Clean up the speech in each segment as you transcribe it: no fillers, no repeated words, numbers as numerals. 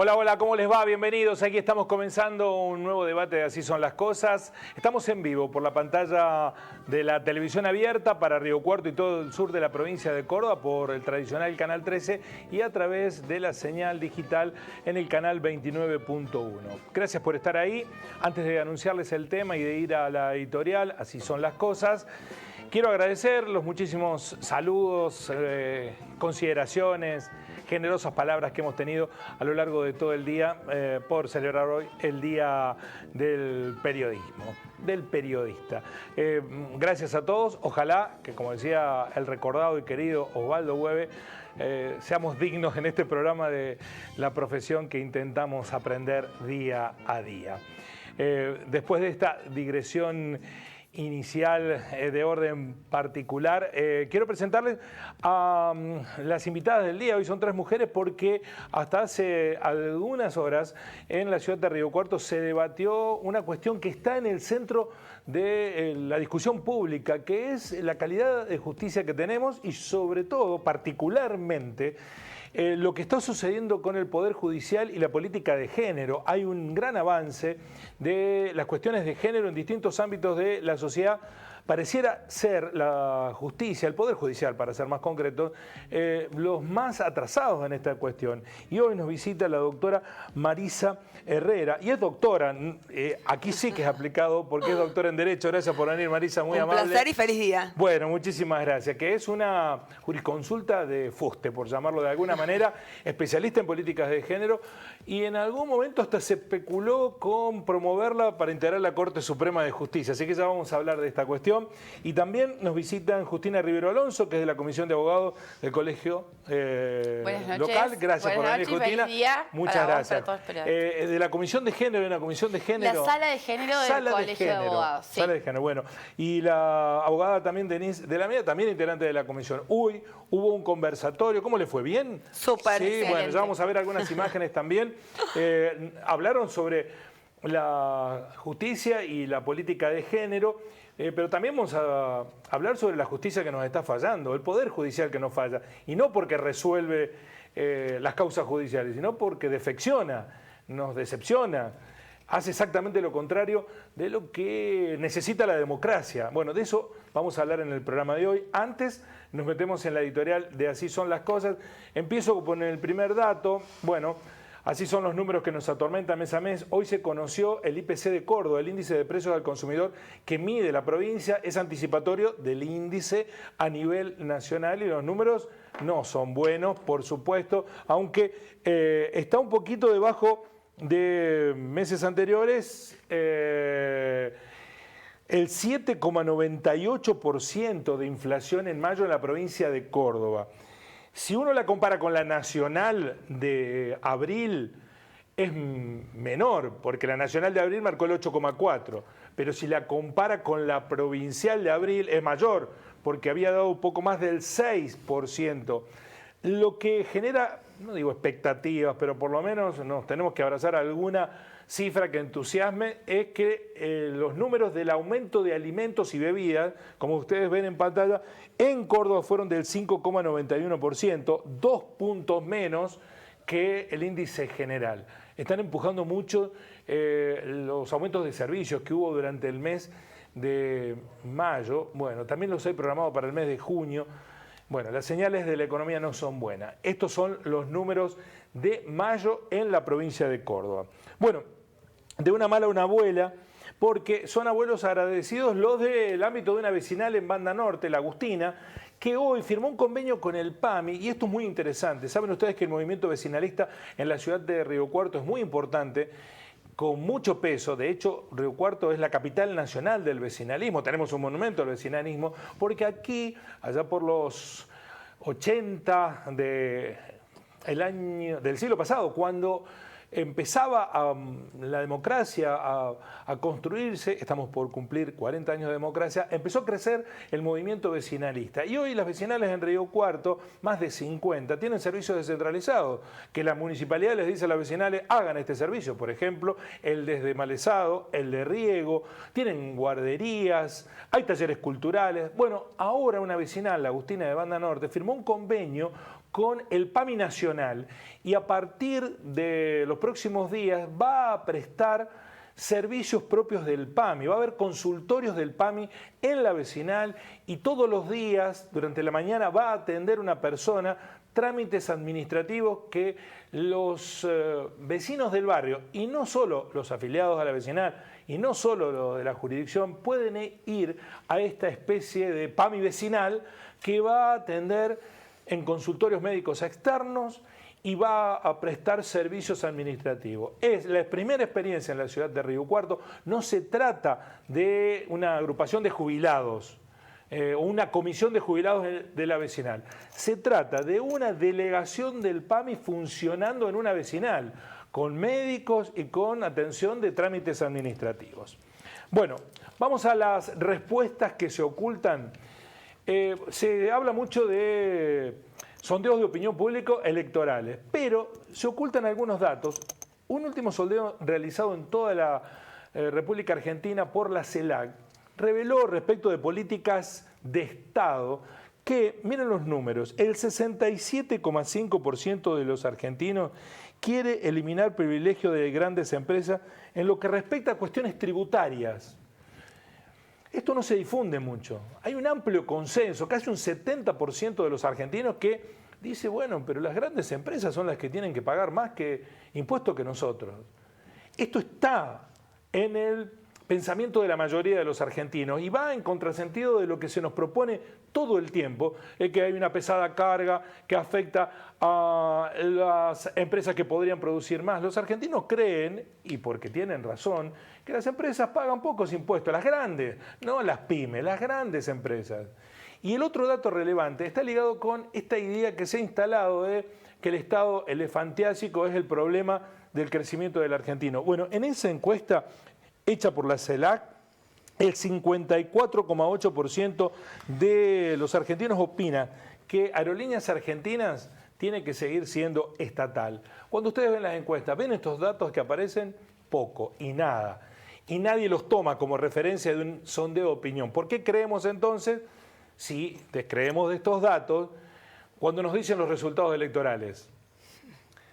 Hola, hola, ¿cómo les va? Bienvenidos. Aquí estamos comenzando un nuevo debate de Así son las cosas. Estamos en vivo por la pantalla de la televisión abierta para Río Cuarto y todo el sur de la provincia de Córdoba por el tradicional Canal 13 y a través de la señal digital en el canal 29.1. Gracias por estar ahí. Antes de anunciarles el tema y de ir a la editorial, Así son las cosas, quiero agradecer los muchísimos saludos, consideraciones, generosas palabras que hemos tenido a lo largo de todo el día por celebrar hoy el Día del Periodismo, del periodista. Gracias a todos. Ojalá que, como decía el recordado y querido Osvaldo Hueve, seamos dignos en este programa de la profesión que intentamos aprender día a día. Después de esta digresión inicial de orden particular, quiero presentarles a las invitadas del día. Hoy son 3 mujeres porque hasta hace algunas horas en la ciudad de Río Cuarto se debatió una cuestión que está en el centro de la discusión pública, que es la calidad de justicia que tenemos y sobre todo, particularmente, lo que está sucediendo con el Poder Judicial y la política de género. Hay un gran avance de las cuestiones de género en distintos ámbitos de la sociedad. Pareciera ser la justicia, el Poder Judicial, para ser más concreto, los más atrasados en esta cuestión. Y hoy nos visita la doctora Marisa Herrera. Y es doctora, aquí sí que es aplicado porque es doctora en Derecho. Gracias por venir, Marisa, muy amable. Un placer y feliz día. Bueno, muchísimas gracias. Que es una jurisconsulta de fuste, por llamarlo de alguna manera, especialista en políticas de género, y en algún momento hasta se especuló con promoverla para integrar la Corte Suprema de Justicia. Así que ya vamos a hablar de esta cuestión. Y también nos visitan Justina Rivero Alonso, que es de la Comisión de Abogados del Colegio Local. Gracias por venir, Justina. Muchas gracias. De la Comisión de Género, una Comisión de Género. La Sala de Género del Colegio de Abogados. Sí. Sala de Género, bueno. Y la abogada también, Denise de la Mía, también integrante de la Comisión. Hoy hubo un conversatorio. ¿Cómo le fue? ¿Bien? Súper, sí, excelente. Bueno, ya vamos a ver algunas imágenes también. Hablaron sobre la justicia y la política de género. Pero también vamos a hablar sobre la justicia que nos está fallando, el Poder Judicial que nos falla, y no porque resuelve las causas judiciales, sino porque defecciona, nos decepciona, hace exactamente lo contrario de lo que necesita la democracia. Bueno, de eso vamos a hablar en el programa de hoy. Antes nos metemos en la editorial de Así son las cosas. Empiezo con el primer dato. Bueno, así son los números que nos atormentan mes a mes. Hoy se conoció el IPC de Córdoba, el índice de precios al consumidor que mide la provincia, es anticipatorio del índice a nivel nacional y los números no son buenos, por supuesto, aunque está un poquito debajo de meses anteriores. El 7,98% de inflación en mayo en la provincia de Córdoba. Si uno la compara con la nacional de abril, es menor, porque la nacional de abril marcó el 8,4%, pero si la compara con la provincial de abril, es mayor, porque había dado un poco más del 6%. Lo que genera, no digo expectativas, pero por lo menos nos tenemos que abrazar alguna cifra que entusiasme, es que los números del aumento de alimentos y bebidas, como ustedes ven en pantalla, en Córdoba fueron del 5,91%, 2 puntos menos que el índice general. Están empujando mucho los aumentos de servicios que hubo durante el mes de mayo. Bueno, también los hay programados para el mes de junio. Bueno, las señales de la economía no son buenas. Estos son los números de mayo en la provincia de Córdoba. Bueno, de una mala a una abuela, porque son abuelos agradecidos los del ámbito de una vecinal en Banda Norte, la Agustina, que hoy firmó un convenio con el PAMI, y esto es muy interesante. Saben ustedes que el movimiento vecinalista en la ciudad de Río Cuarto es muy importante, con mucho peso. De hecho, Río Cuarto es la capital nacional del vecinalismo. Tenemos un monumento al vecinalismo, porque aquí, allá por los 80 del siglo pasado, cuando empezaba la democracia a construirse, estamos por cumplir 40 años de democracia, empezó a crecer el movimiento vecinalista. Y hoy las vecinales en Río Cuarto, más de 50, tienen servicios descentralizados, que la municipalidad les dice a las vecinales, hagan este servicio. Por ejemplo, el de desmalezado, el de riego, tienen guarderías, hay talleres culturales. Bueno, ahora una vecinal, la Agustina de Banda Norte, firmó un convenio con el PAMI nacional y a partir de los próximos días va a prestar servicios propios del PAMI. Va a haber consultorios del PAMI en la vecinal y todos los días, durante la mañana, va a atender una persona trámites administrativos que los vecinos del barrio, y no solo los afiliados a la vecinal, y no solo los de la jurisdicción, pueden ir a esta especie de PAMI vecinal que va a atender en consultorios médicos externos y va a prestar servicios administrativos. Es la primera experiencia en la ciudad de Río Cuarto. No se trata de una agrupación de jubilados o una comisión de jubilados de la vecinal. Se trata de una delegación del PAMI funcionando en una vecinal, con médicos y con atención de trámites administrativos. Bueno, vamos a las respuestas que se ocultan. Se habla mucho de sondeos de opinión pública electorales, pero se ocultan algunos datos. Un último sondeo realizado en toda la República Argentina por la CELAC reveló respecto de políticas de Estado que, miren los números, el 67,5% de los argentinos quiere eliminar privilegios de grandes empresas en lo que respecta a cuestiones tributarias. Esto no se difunde mucho. Hay un amplio consenso, casi un 70% de los argentinos que dice, bueno, pero las grandes empresas son las que tienen que pagar más que impuestos que nosotros. Esto está en el pensamiento de la mayoría de los argentinos y va en contrasentido de lo que se nos propone todo el tiempo, es que hay una pesada carga que afecta a las empresas que podrían producir más. Los argentinos creen, y porque tienen razón, que las empresas pagan pocos impuestos, las grandes, no las pymes, las grandes empresas. Y el otro dato relevante está ligado con esta idea que se ha instalado de que el Estado elefantiásico es el problema del crecimiento del argentino. Bueno, en esa encuesta hecha por la CELAC, el 54,8% de los argentinos opina que Aerolíneas Argentinas tiene que seguir siendo estatal. Cuando ustedes ven las encuestas, ven estos datos que aparecen, poco y nada. Y nadie los toma como referencia de un sondeo de opinión. ¿Por qué creemos entonces, si descreemos de estos datos, cuando nos dicen los resultados electorales?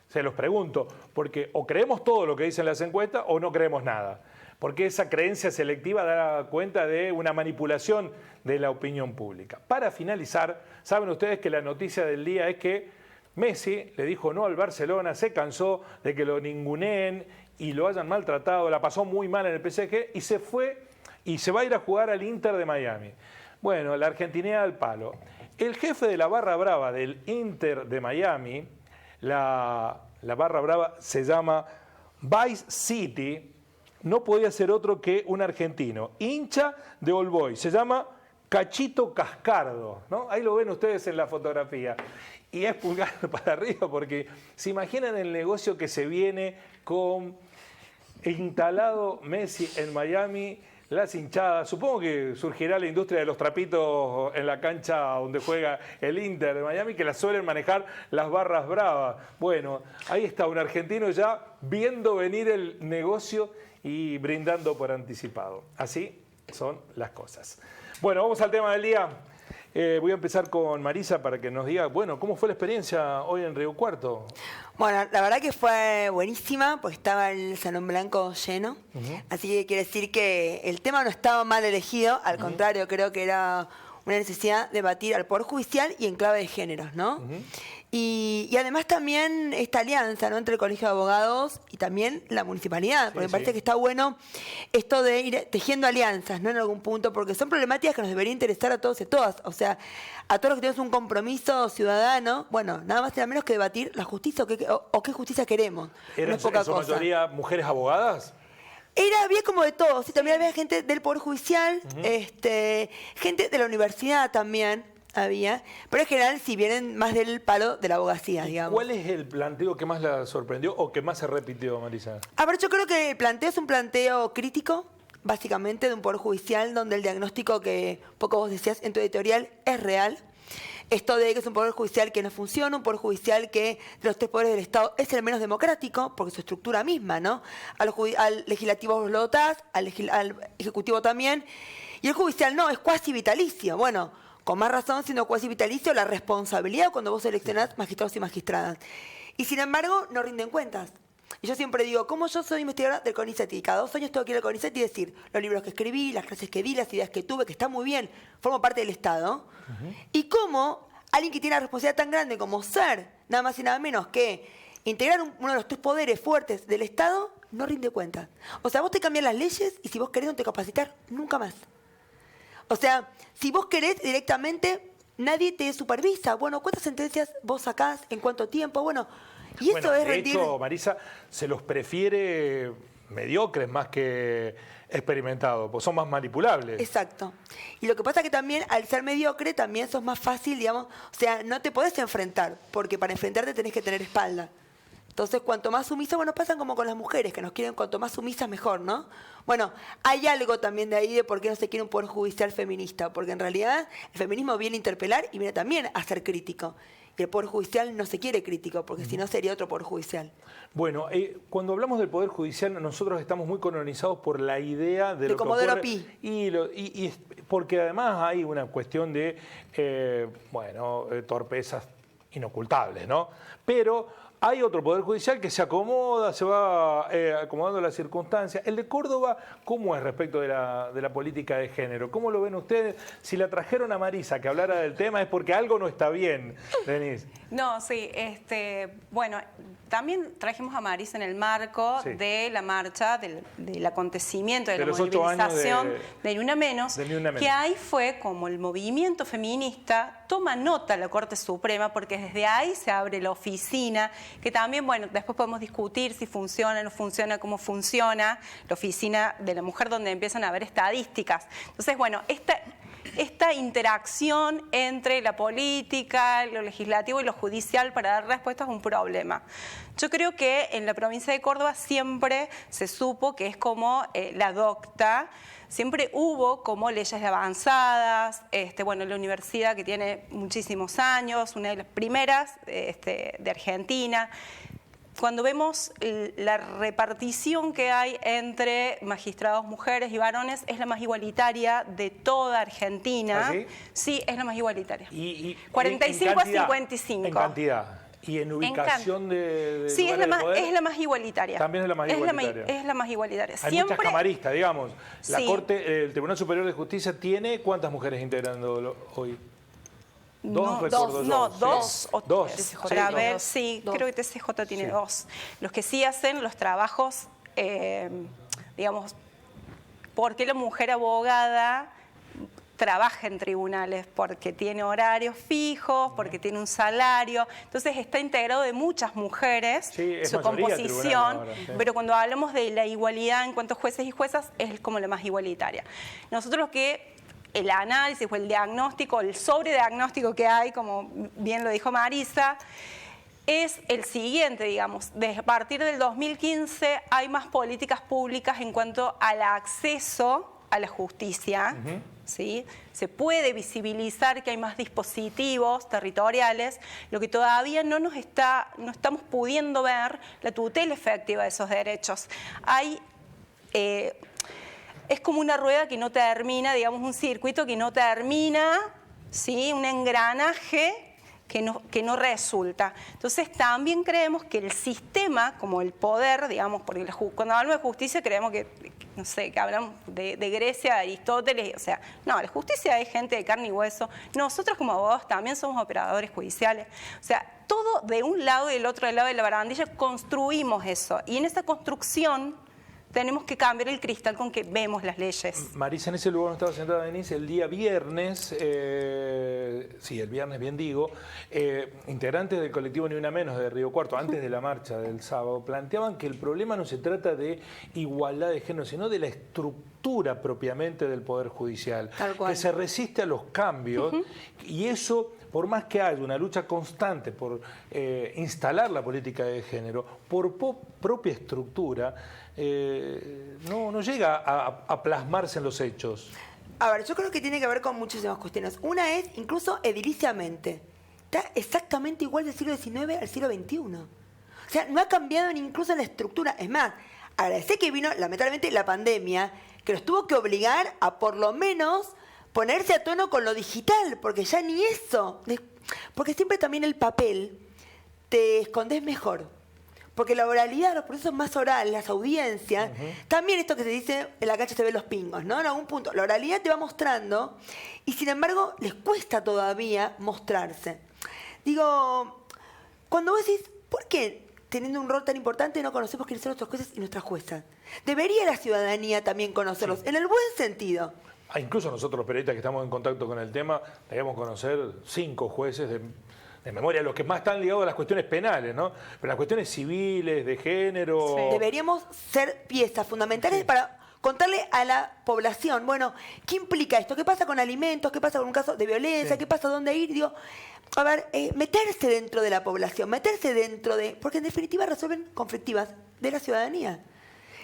Se los pregunto, porque o creemos todo lo que dicen las encuestas o no creemos nada. Porque esa creencia selectiva da cuenta de una manipulación de la opinión pública. Para finalizar, saben ustedes que la noticia del día es que Messi le dijo no al Barcelona, se cansó de que lo ninguneen y lo hayan maltratado, la pasó muy mal en el PSG y se fue y se va a ir a jugar al Inter de Miami. Bueno, la argentinidad al palo. El jefe de la barra brava del Inter de Miami, la barra brava se llama Vice City, no podía ser otro que un argentino, hincha de All Boys, se llama Cachito Cascardo, ¿no? Ahí lo ven ustedes en la fotografía. Y es pulgar para arriba porque se imaginan el negocio que se viene con instalado Messi en Miami, las hinchadas. Supongo que surgirá la industria de los trapitos en la cancha donde juega el Inter de Miami, que la suelen manejar las barras bravas. Bueno, ahí está un argentino ya viendo venir el negocio y brindando por anticipado. Así son las cosas. Bueno, vamos al tema del día. Voy a empezar con Marisa para que nos diga, bueno, ¿cómo fue la experiencia hoy en Río Cuarto? Bueno, la verdad que fue buenísima, pues estaba el Salón Blanco lleno. Así que quiere decir que el tema no estaba mal elegido, al contrario, creo que era una necesidad de debatir al Poder Judicial y en clave de géneros, ¿no? Y además también esta alianza, ¿no?, entre el Colegio de Abogados y también la municipalidad, porque me parece que está bueno esto de ir tejiendo alianzas, ¿no?, en algún punto, porque son problemáticas que nos debería interesar a todos y todas, o sea, a todos los que tenemos un compromiso ciudadano, bueno, nada más y nada menos que debatir la justicia o qué justicia queremos. ¿Eran en su mayoría mujeres abogadas? Había como de todo, sí, también había gente del Poder Judicial, gente de la universidad también había, pero en general si vienen más del palo de la abogacía, digamos. ¿Cuál es el planteo que más la sorprendió o que más se repitió, Marisa? A ver, yo creo que el planteo es un planteo crítico, básicamente, de un Poder Judicial donde el diagnóstico que poco vos decías en tu editorial es real. Esto de que es un Poder Judicial que no funciona, un Poder Judicial que de los tres poderes del Estado es el menos democrático, porque su estructura misma, ¿no? Al legislativo vos lo dotás, al ejecutivo también, y el judicial no, es cuasi vitalicio. Bueno, con más razón, siendo cuasi vitalicio, la responsabilidad cuando vos seleccionás magistrados y magistradas. Y sin embargo, no rinden cuentas. Y yo siempre digo, como yo soy investigadora del CONICET y cada 2 años tengo que ir al CONICET y decir los libros que escribí, las clases que di, las ideas que tuve, que está muy bien, formo parte del Estado, y cómo alguien que tiene una responsabilidad tan grande como ser, nada más y nada menos que integrar uno de los 3 poderes fuertes del Estado, no rinde cuentas. O sea, vos te cambias las leyes y si vos querés no te capacitar nunca más. O sea, si vos querés directamente, nadie te supervisa. Bueno, ¿cuántas sentencias vos sacás? ¿En cuánto tiempo? Bueno, y eso es rendir. De hecho, Marisa, se los prefiere mediocres más que experimentados, pues son más manipulables. Exacto. Y lo que pasa es que también, al ser mediocre, también sos más fácil, digamos, o sea, no te podés enfrentar, porque para enfrentarte tenés que tener espalda. Entonces, cuanto más sumisa, bueno, pasan como con las mujeres, que nos quieren cuanto más sumisas mejor, ¿no? Bueno, hay algo también de ahí de por qué no se quiere un poder judicial feminista, porque en realidad el feminismo viene a interpelar y viene también a ser crítico. Y el poder judicial no se quiere crítico, porque si no sería otro poder judicial. Bueno, cuando hablamos del poder judicial, nosotros estamos muy colonizados por la idea de lo que Comodoro ocurre, Pi. Y porque además hay una cuestión de, torpezas inocultables, ¿no? Pero hay otro poder judicial que se acomoda, se va acomodando las circunstancias. El de Córdoba, ¿cómo es respecto de la política de género? ¿Cómo lo ven ustedes? Si la trajeron a Marisa que hablara del tema es porque algo no está bien, Denise. No, sí, bueno, también trajimos a Marisa en el marco de la marcha, del acontecimiento, de la movilización de Ni Una Menos, que ahí fue como el movimiento feminista toma nota a la Corte Suprema, porque desde ahí se abre la oficina, que también, bueno, después podemos discutir si funciona, no funciona, cómo funciona, la oficina de la mujer, donde empiezan a haber estadísticas. Entonces, bueno, esta interacción entre la política, lo legislativo y lo judicial para dar respuestas a un problema. Yo creo que en la provincia de Córdoba siempre se supo que es como la docta, siempre hubo como leyes de avanzadas, bueno, la universidad que tiene muchísimos años, una de las primeras de Argentina. Cuando vemos la repartición que hay entre magistrados mujeres y varones, es la más igualitaria de toda Argentina. ¿Ah, sí? Sí, es la más igualitaria. Y 45 a 55. En cantidad. Y en ubicación de sí, es la más igualitaria. También es la más igualitaria. Es la más igualitaria. Hay muchas camaristas, digamos. La Corte, el Tribunal Superior de Justicia tiene ¿cuántas mujeres integrando hoy? Dos. Sí, creo que TCJ tiene 2. Los que sí hacen los trabajos, digamos, porque la mujer abogada trabaja en tribunales, porque tiene horarios fijos, porque tiene un salario, entonces está integrado de muchas mujeres, su composición, ahora, pero cuando hablamos de la igualdad en cuanto a jueces y juezas, es como la más igualitaria. Nosotros lo que el análisis o el diagnóstico, el sobrediagnóstico que hay, como bien lo dijo Marisa, es el siguiente, digamos, desde a partir del 2015 hay más políticas públicas en cuanto al acceso a la justicia, ¿sí? Se puede visibilizar que hay más dispositivos territoriales, lo que todavía no estamos pudiendo ver la tutela efectiva de esos derechos. Es como una rueda que no termina, digamos, un circuito que no termina, ¿sí? Un engranaje que no resulta. Entonces también creemos que el sistema, como el poder, digamos, porque cuando hablamos de justicia creemos que, no sé, que hablamos de Grecia, de Aristóteles, o sea, no, la justicia es gente de carne y hueso. Nosotros como abogados también somos operadores judiciales. O sea, todo de un lado y del otro lado de la barandilla construimos eso. Y en esa construcción tenemos que cambiar el cristal con que vemos las leyes. Marisa, en ese lugar donde estaba sentada Denise, el día viernes, el viernes bien digo, integrantes del colectivo Ni Una Menos de Río Cuarto, antes de la marcha del sábado, planteaban que el problema no se trata de igualdad de género, sino de la estructura propiamente del Poder Judicial, que se resiste a los cambios y eso, por más que haya una lucha constante por instalar la política de género, por propia estructura, no llega a plasmarse en los hechos. A ver, yo creo que tiene que ver con muchísimas cuestiones. Una es, incluso ediliciamente, está exactamente igual del siglo XIX al siglo XXI. O sea, no ha cambiado ni incluso la estructura. Es más, agradecer que vino, lamentablemente, la pandemia, que nos tuvo que obligar a por lo menos ponerse a tono con lo digital, porque ya ni eso. Porque siempre también el papel te escondes mejor. Porque la oralidad, los procesos más orales, las audiencias, también esto que se dice, en la cancha se ven los pingos, ¿no? En algún punto, la oralidad te va mostrando y sin embargo les cuesta todavía mostrarse. Digo, cuando vos decís, ¿por qué teniendo un rol tan importante no conocemos quiénes son nuestros jueces y nuestras juezas? Debería la ciudadanía también conocerlos, en el buen sentido. Incluso nosotros los periodistas que estamos en contacto con el tema, debemos conocer 5 jueces de memoria, los que más están ligados a las cuestiones penales, ¿no? Pero las cuestiones civiles, de género... Sí. Deberíamos ser piezas fundamentales para contarle a la población, bueno, ¿qué implica esto? ¿Qué pasa con alimentos? ¿Qué pasa con un caso de violencia? ¿Qué pasa? ¿Dónde ir? Digo, a ver, meterse dentro de la población, meterse dentro de... Porque en definitiva resuelven conflictivas de la ciudadanía.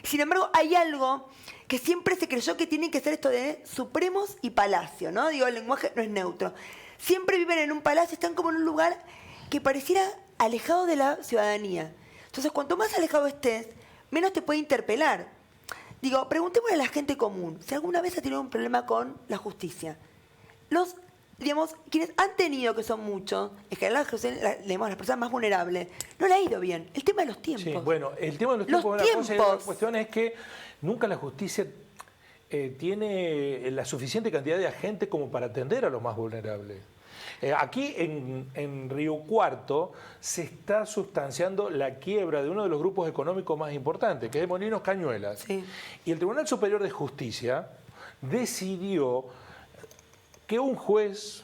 Sin embargo, hay algo que siempre se creyó que tiene que ser esto de supremos y palacio, ¿no? Digo, el lenguaje no es neutro. Siempre viven en un palacio, están como en un lugar que pareciera alejado de la ciudadanía. Entonces, cuanto más alejado estés, menos te puede interpelar. Digo, preguntémosle a la gente común si alguna vez ha tenido un problema con la justicia. Digamos, quienes han tenido, que son muchos, en general, las personas más vulnerables, no le ha ido bien. El tema de los tiempos. Sí, bueno, el tema de los tiempos es una cosa, y la cuestión es que nunca la justicia tiene la suficiente cantidad de agentes como para atender a los más vulnerables. Aquí en Río Cuarto se está sustanciando la quiebra de uno de los grupos económicos más importantes, que es Molinos Cañuelas. Sí. Y el Tribunal Superior de Justicia decidió que un juez,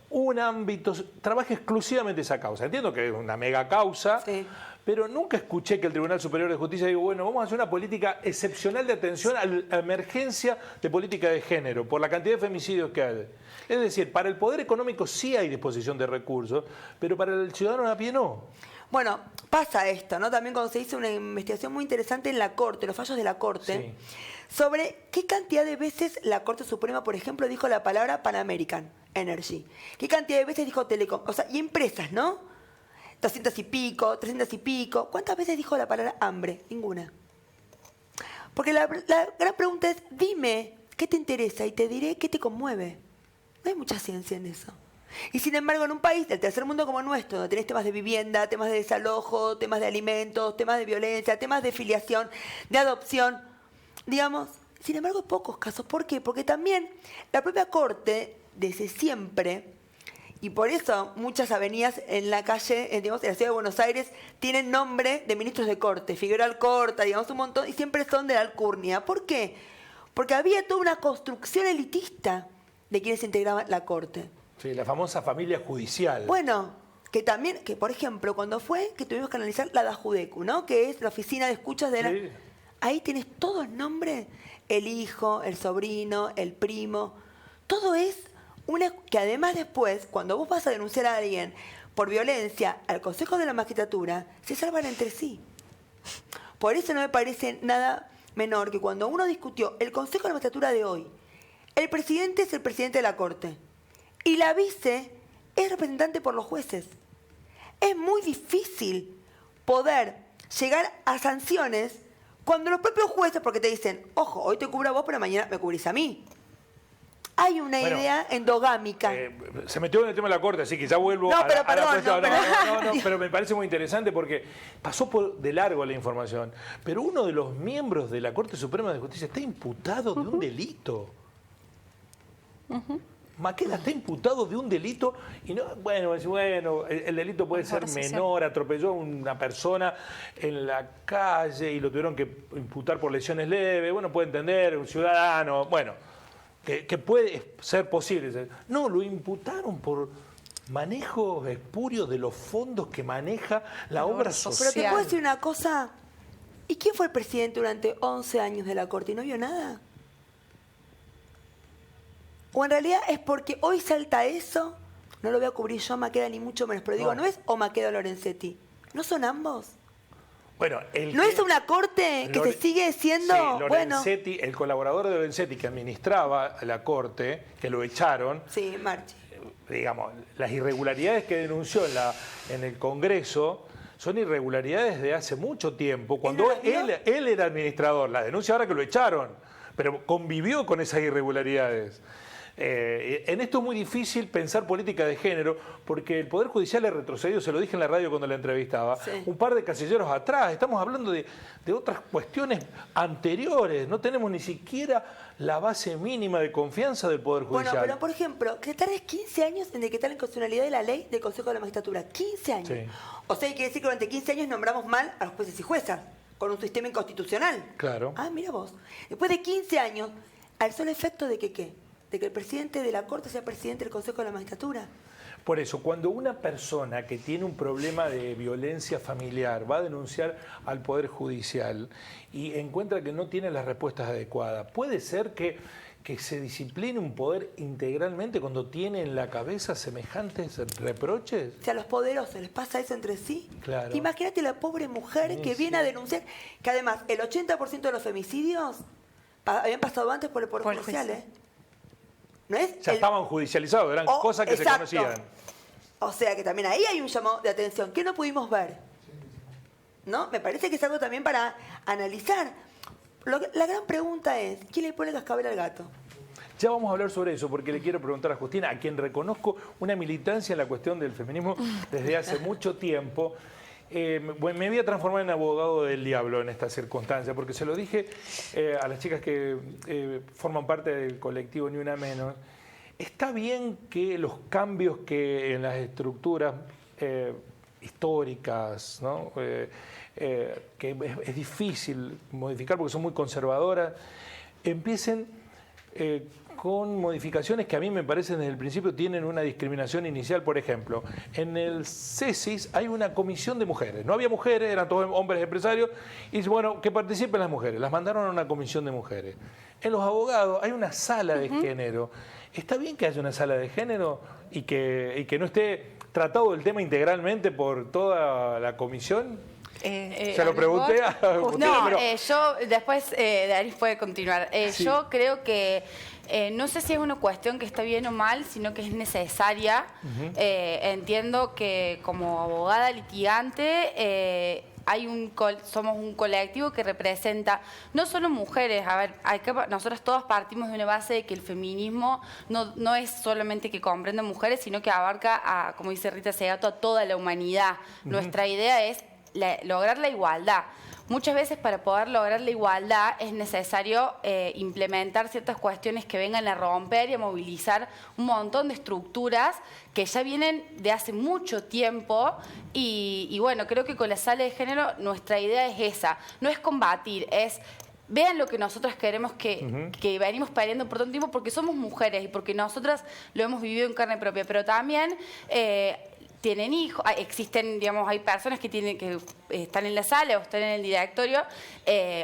un ámbito, trabaje exclusivamente esa causa. Entiendo que es una mega causa, sí, pero nunca escuché que el Tribunal Superior de Justicia diga, bueno, vamos a hacer una política excepcional de atención a la emergencia de política de género, por la cantidad de femicidios que hay. Es decir, para el poder económico sí hay disposición de recursos, pero para el ciudadano a pie no. Bueno, pasa esto, ¿no? También cuando se hizo una investigación muy interesante en la Corte, los fallos de la Corte, sí, sobre qué cantidad de veces la Corte Suprema, por ejemplo, dijo la palabra Pan American Energy. ¿Qué cantidad de veces dijo Telecom? O sea, y empresas, ¿no? 200 y pico, 300 y pico. ¿Cuántas veces dijo la palabra hambre? Ninguna. Porque la gran pregunta es, dime qué te interesa y te diré qué te conmueve. No hay mucha ciencia en eso. Y sin embargo, en un país del tercer mundo como el nuestro, donde tenés temas de vivienda, temas de desalojo, temas de alimentos, temas de violencia, temas de filiación, de adopción, digamos, sin embargo, hay pocos casos. ¿Por qué? Porque también la propia Corte, desde siempre, y por eso muchas avenidas en la calle, digamos, en la ciudad de Buenos Aires, tienen nombre de ministros de Corte, Figueroa Alcorta, digamos, un montón, y siempre son de la alcurnia. ¿Por qué? Porque había toda una construcción elitista de quienes integraban la Corte. Sí, la famosa familia judicial. Bueno, que también, que por ejemplo, cuando fue que tuvimos que analizar la DAJUDECU, ¿no? Que es la oficina de escuchas de la... Sí. Ahí tienes todos nombres, el hijo, el sobrino, el primo, todo es una... Que además después, cuando vos vas a denunciar a alguien por violencia al Consejo de la Magistratura, se salvan entre sí. Por eso no me parece nada menor que cuando uno discutió el Consejo de la Magistratura de hoy, el presidente es el presidente de la Corte y la vice es representante por los jueces. Es muy difícil poder llegar a sanciones cuando los propios jueces, porque te dicen, ojo, hoy te cubro a vos, pero mañana me cubrís a mí. Hay una idea endogámica. Se metió en el tema de la Corte, así que ya vuelvo a la cuestión. No, pero me parece muy interesante porque pasó de largo la información. Pero uno de los miembros de la Corte Suprema de Justicia está imputado de un delito. Maqueda está imputado de un delito y no, bueno, el delito puede ser menor, atropelló a una persona en la calle y lo tuvieron que imputar por lesiones leves, bueno, puede entender, un ciudadano, bueno, que puede ser posible. No, lo imputaron por manejo espurio de los fondos que maneja la obra social. Pero te puedo decir una cosa, ¿y quién fue el presidente durante 11 años de la Corte y no vio nada? O en realidad es porque hoy salta eso, no lo voy a cubrir yo, Maqueda, ni mucho menos, pero digo, no es o Maqueda o Lorenzetti, ¿no son ambos? Bueno, ¿no es una corte que se sigue siendo? Sí, Lorenzetti, el colaborador de Lorenzetti que administraba la corte, que lo echaron. Sí, Marchi. Digamos, las irregularidades que denunció en el Congreso son irregularidades de hace mucho tiempo, cuando él era administrador. La denuncia ahora que lo echaron, pero convivió con esas irregularidades. En esto es muy difícil pensar política de género porque el Poder Judicial ha retrocedido, se lo dije en la radio cuando la entrevistaba, un par de casilleros atrás. Estamos hablando de otras cuestiones anteriores. No tenemos ni siquiera la base mínima de confianza del Poder Judicial. Bueno, pero por ejemplo, que tardes 15 años en decretar la inconstitucionalidad de la ley del Consejo de la Magistratura. 15 años. Sí. O sea, hay que decir que durante 15 años nombramos mal a los jueces y juezas, con un sistema inconstitucional. Claro. Ah, mira vos. Después de 15 años, al solo efecto de que ¿qué? De que el presidente de la Corte sea presidente del Consejo de la Magistratura. Por eso, cuando una persona que tiene un problema de violencia familiar va a denunciar al Poder Judicial y encuentra que no tiene las respuestas adecuadas, ¿puede ser que se discipline un poder integralmente cuando tiene en la cabeza semejantes reproches? Si a los poderosos les pasa eso entre sí. Claro. Imagínate la pobre mujer que viene a denunciar, que además el 80% de los femicidios habían pasado antes por el Poder Judicial, ¿eh? ¿No es? Ya estaban judicializados, eran cosas que se conocían. O sea que también ahí hay un llamado de atención que no pudimos ver. ¿No? Me parece que es algo también para analizar. La gran pregunta es, ¿quién le pone cascabel al gato? Ya vamos a hablar sobre eso, porque le quiero preguntar a Justina, a quien reconozco una militancia en la cuestión del feminismo desde hace mucho tiempo. Bueno, me voy a transformar en abogado del diablo en esta circunstancia, porque se lo dije a las chicas que forman parte del colectivo Ni Una Menos. Está bien que los cambios que en las estructuras históricas, ¿no? Que es difícil modificar porque son muy conservadoras, empiecen con modificaciones que a mí me parecen desde el principio tienen una discriminación inicial. Por ejemplo, en el CESIS hay una comisión de mujeres. No había mujeres, eran todos hombres empresarios. Y bueno, que participen las mujeres. Las mandaron a una comisión de mujeres. En los abogados hay una sala de género. ¿Está bien que haya una sala de género y que no esté tratado el tema integralmente por toda la comisión? Se lo pregunté a usted, no, pero... yo después, Daris puede continuar. Sí. Yo creo que no sé si es una cuestión que está bien o mal, sino que es necesaria. Entiendo que como abogada litigante somos un colectivo que representa no solo mujeres. A ver, nosotros todos partimos de una base de que el feminismo no es solamente que comprenda mujeres, sino que abarca, como dice Rita Segato, a toda la humanidad. Nuestra idea es lograr la igualdad. Muchas veces para poder lograr la igualdad es necesario implementar ciertas cuestiones que vengan a romper y a movilizar un montón de estructuras que ya vienen de hace mucho tiempo y bueno, creo que con la sala de género nuestra idea es esa, no es combatir, es... Vean lo que nosotras queremos que venimos peleando por tanto tiempo porque somos mujeres y porque nosotras lo hemos vivido en carne propia, pero también... tienen hijos, existen, digamos, hay personas que están en la sala o están en el directorio